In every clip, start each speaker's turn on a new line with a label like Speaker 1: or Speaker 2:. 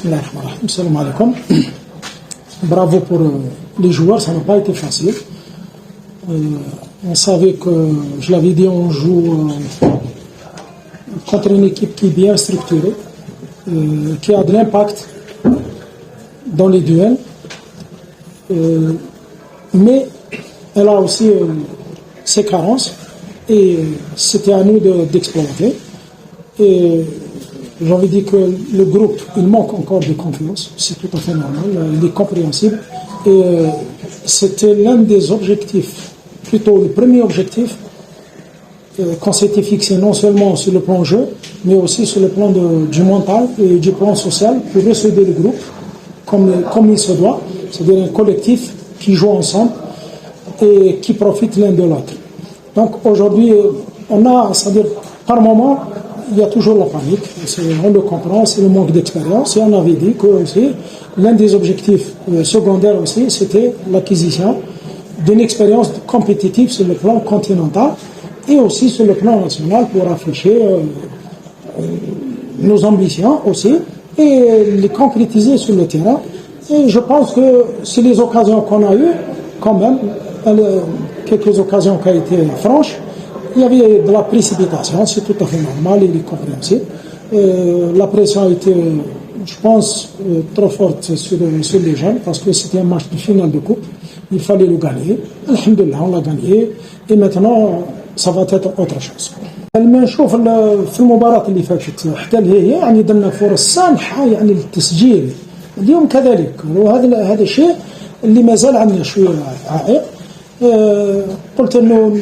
Speaker 1: Bismillahirrahmanirrahim. Salam alaikum. Bravo pour les joueurs, ça n'a pas été facile. On savait que, je l'avais dit, on joue contre une équipe qui est bien structurée, qui a de l'impact dans les duels, mais elle a aussi ses carences et c'était à nous d'exploiter. Et j'avais dit que le groupe, il manque encore de confiance, c'est tout à fait normal, il est compréhensible. Et c'était l'un des objectifs, plutôt le premier objectif, qu'on s'était fixé non seulement sur le plan jeu, mais aussi sur le plan du mental et du plan social, pour ressouder le groupe comme il se doit, c'est-à-dire un collectif qui joue ensemble et qui profite l'un de l'autre. Donc aujourd'hui, on a, c'est-à-dire par moment, il y a toujours la panique, on le comprend, c'est le manque d'expérience, et on avait dit que aussi, l'un des objectifs secondaires aussi, c'était l'acquisition d'une expérience compétitive sur le plan continental et aussi sur le plan national pour afficher nos ambitions aussi et les concrétiser sur le terrain. Et je pense que c'est les occasions qu'on a eues, quand même, quelques occasions qui ont été franches. Il y avait de la précipitation, c'est tout à fait normal, il est compréhensible. La pression a été, je pense, trop forte sur les jeunes, parce que c'était un match de finale de coupe. Il fallait le gagner. Alhamdulillah, on l'a gagné. Et maintenant, ça va être autre chose. لما نشوف في المباراة اللي فاتت حتى هي يعني درنا فرص سانحة يعني للتسجيل اليوم كذلك، وهذا الشيء اللي ما زال عندنا شوية عائق. قلت انه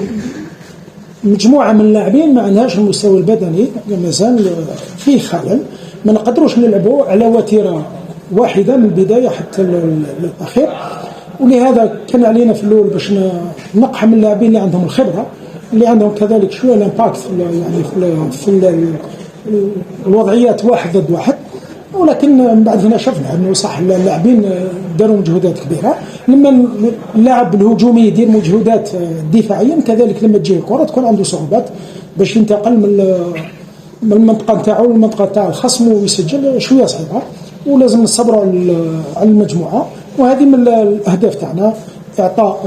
Speaker 1: مجموعة من اللاعبين ما عندهاش المستوى البدني، مازال فيه خلل، ما نقدروش نلعبوا على وتيرة واحدة من البداية حتى الأخير. ولهذا كان علينا في الأول باش نقحم اللاعبين اللي عندهم الخبرة، اللي عندهم كذلك شوية الامباكت يعني في الوضعيات واحد ضد واحد. ولكن من بعد هنا شفنا انه صح اللاعبين داروا مجهودات كبيره. لما اللاعب الهجومي يدير مجهودات دفاعيا، كذلك لما تجي الكره تكون عنده صعوبات باش ينتقل من المنطقه نتاعو للمنطقه تاع الخصم ويسجل، شويه صعيبه، ولازم نصبروا على المجموعه. وهذه من الاهداف تاعنا، اعطاء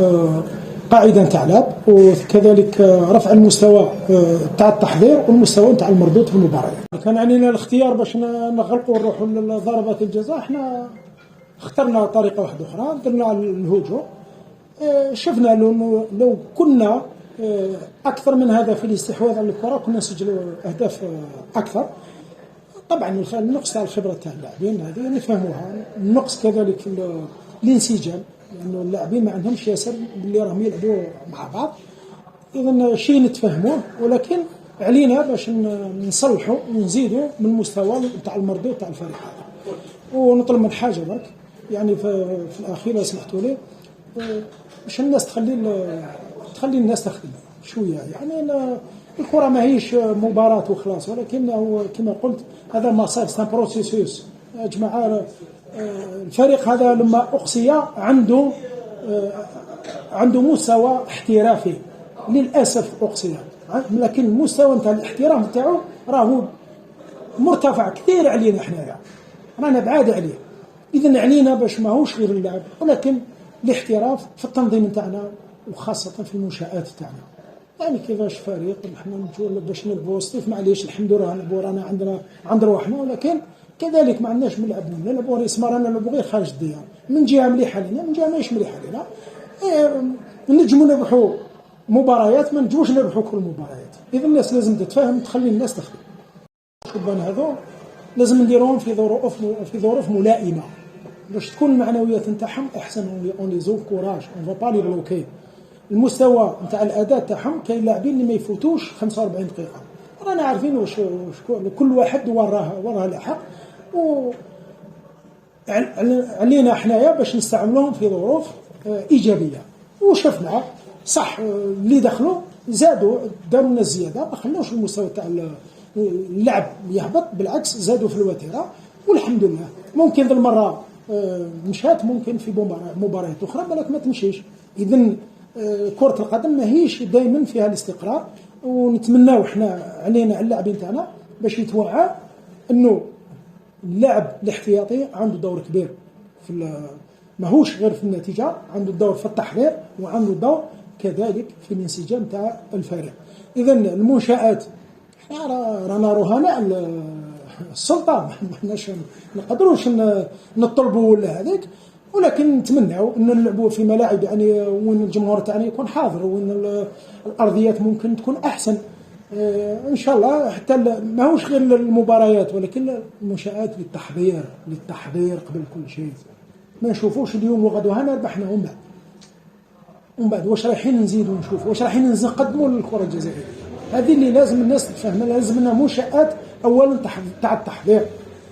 Speaker 1: قاعده تاع لعب، وكذلك رفع المستوى تاع التحضير والمستوى تاع المردود في المباراه. كان علينا الاختيار باش نغلقوا ونروحوا لضربات الجزاء، احنا اخترنا طريقه واحده اخرى، درنا الهجوم. شفنا لو كنا اكثر من هذا في الاستحواذ على الكره كنا نسجلوا اهداف اكثر. طبعا النقص تاع الخبره تاع اللاعبين هذه نفهموها، النقص كذلك الانسجام، لانه اللاعبين ما عندهمش ياسر اللي راهم يلعبوا مع بعض. اذا شيء نتفهموه، ولكن علينا باش نصلحوا ونزيدوا من المستوى تاع المردود تاع الفريق هذا. ونطلب من حاجه برك، يعني في الاخير سمحتوا لي، باش الناس تخلي الناس تخدم شويه. يعني الكره ماهيش مباراه وخلاص، ولكن كما قلت هذا مسار، سان بروسيسوس يا جماعه. الفريق هذا لما أقصي عنده مستوى احترافي، للأسف أقصي، لكن المستوى نتاع الاحتراف نتاعو راهو مرتفع كثير علينا، حنايا رانا بعاد عليه. إذن علينا باش ماهوش غير اللعب، ولكن الاحتراف في التنظيم نتاعنا، وخاصة في المنشآت تاعنا. يعني كيفاش فريق نحن نجوا باش نلعبوا وسطيف، معليش الحمد لله نلعبوا رانا عند روحنا، ولكن كذلك ما عندناش نلعبوا اسمار، رانا نلعبوا غير خارج الديار، من جهه مليحه لنا، من جهه ماهيش مليحه لنا. نجموا نربحوا مباريات، ما نجوش نربحوا كل المباريات. اذا الناس لازم تتفاهم، تخلي الناس تخدم. الشبان هذو لازم نديروهم في ظروف ملائمه باش تكون المعنويات نتاعهم احسن. اون لي زونكوراج، اون فا با لي بلوكي. المستوى نتاع الاداء تاعهم، كاين لاعبين اللي ما يفوتوش 45 دقيقه، رانا عارفين واش كل واحد وراه لاحق. علينا حنايا باش نستعملوهم في ظروف ايجابيه. وشفنا صح اللي دخلوا زادوا، داروا لنا الزياده، ما خلوش المستوى تاع اللعب يهبط، بالعكس زادوا في الوتيره، والحمد لله. ممكن ذا المره مشات، ممكن في مباريات اخرى بالك ما تمشيش. اذا كره القدم ماهيش دائما فيها الاستقرار، ونتمناو حنا علينا على اللاعبين تاعنا باش يتوعى انه اللاعب الاحتياطي عنده دور كبير في ماهوش غير في النتيجه، عنده الدور في التحضير وعنده الدور كذلك في الانسجام تاع الفريق. اذا المنشات احنا رانا رهناء السلطه، ما نقدروش نطلبوا ولا هذيك، ولكن نتمناو ان نلعبوا في ملاعب يعني وين الجمهور تاعنا يكون حاضر، وين الارضيات ممكن تكون احسن ان شاء الله. حتى ماهوش غير المباريات ولكن المنشآت للتحضير قبل كل شيء. ما نشوفوش اليوم وغدوه هنا ربحنا ومن بعد واش رايحين نزيدوا نشوفوا واش رايحين نقدموا للكره الجزائريه. هذه اللي لازم الناس تفهمها، لازم لنا منشآت اولا تاع التحضير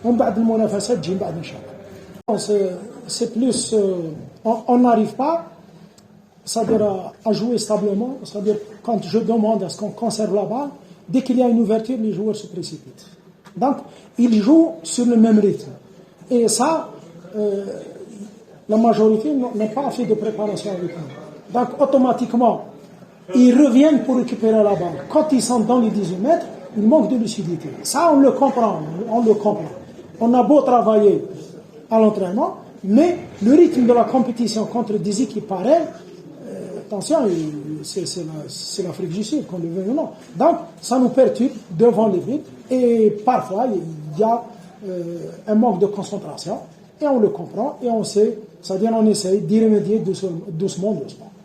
Speaker 1: ومن بعد المنافسات تجي من بعد ان شاء الله. C'est plus on n'arrive pas, c'est-à-dire à jouer stablement, c'est-à-dire quand je demande à ce qu'on conserve la balle, dès qu'il y a une ouverture, les joueurs se précipitent. Donc, ils jouent sur le même rythme. Et ça, la majorité n'a pas fait de préparation avec nous. Donc, automatiquement, ils reviennent pour récupérer la balle. Quand ils sont dans les 18 mètres, ils manquent de lucidité. Ça, on le comprend. On a beau travailler à l'entraînement, mais le rythme de la compétition contre des équipes pareilles, attention, c'est l'Afrique du Sud, qu'on le veut ou non. Donc, ça nous perturbe devant les buts et parfois, il y a un manque de concentration et on le comprend et on sait, c'est-à-dire on essaye d'y remédier doucement.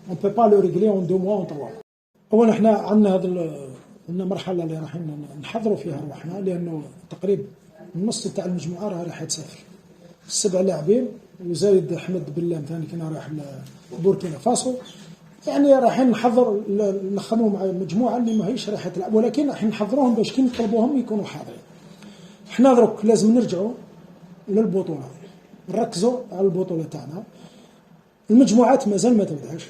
Speaker 1: On ne peut pas le régler en 2 mois, en 3 mois. أولا احنا عندنا عندنا مرحلة اللي راح نحضروا فيها روحنا، لأنه تقريبا النص تاع المجموعة راح تسافر 7 لاعبين وزايد أحمد بلام ثاني كنا رايح بوركينا فاسو، يعني رايحين نخدموا مع مجموعة اللي ماهيش رايحة تلعب، ولكن راح نحضروهم باش كي نطلبوهم يكونوا حاضرين. احنا درك لازم نرجعوا للبطولة، نركزوا على البطولة تاعنا. المجموعات مازال ما تبداش،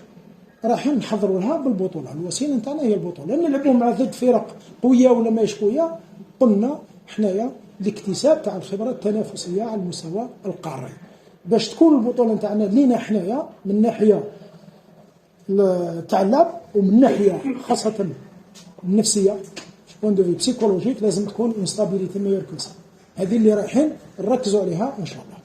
Speaker 1: رايحين نحضروا لها بالبطولة، الوسيلة نتاعنا هي البطولة، لأن نلعبوا مع ضد فرق قوية ولا ماهيش قوية. قلنا حنايا الاكتساب تاع الخبرة التنافسية على المستوى القاري باش تكون البطولة نتاعنا لينا حنايا من ناحية تاع اللعب ومن ناحية خاصة النفسية بوان دو في بسيكولوجيك، لازم تكون انستابيليتي ميور كو سا. هذه اللي رايحين نركزوا عليها ان شاء الله.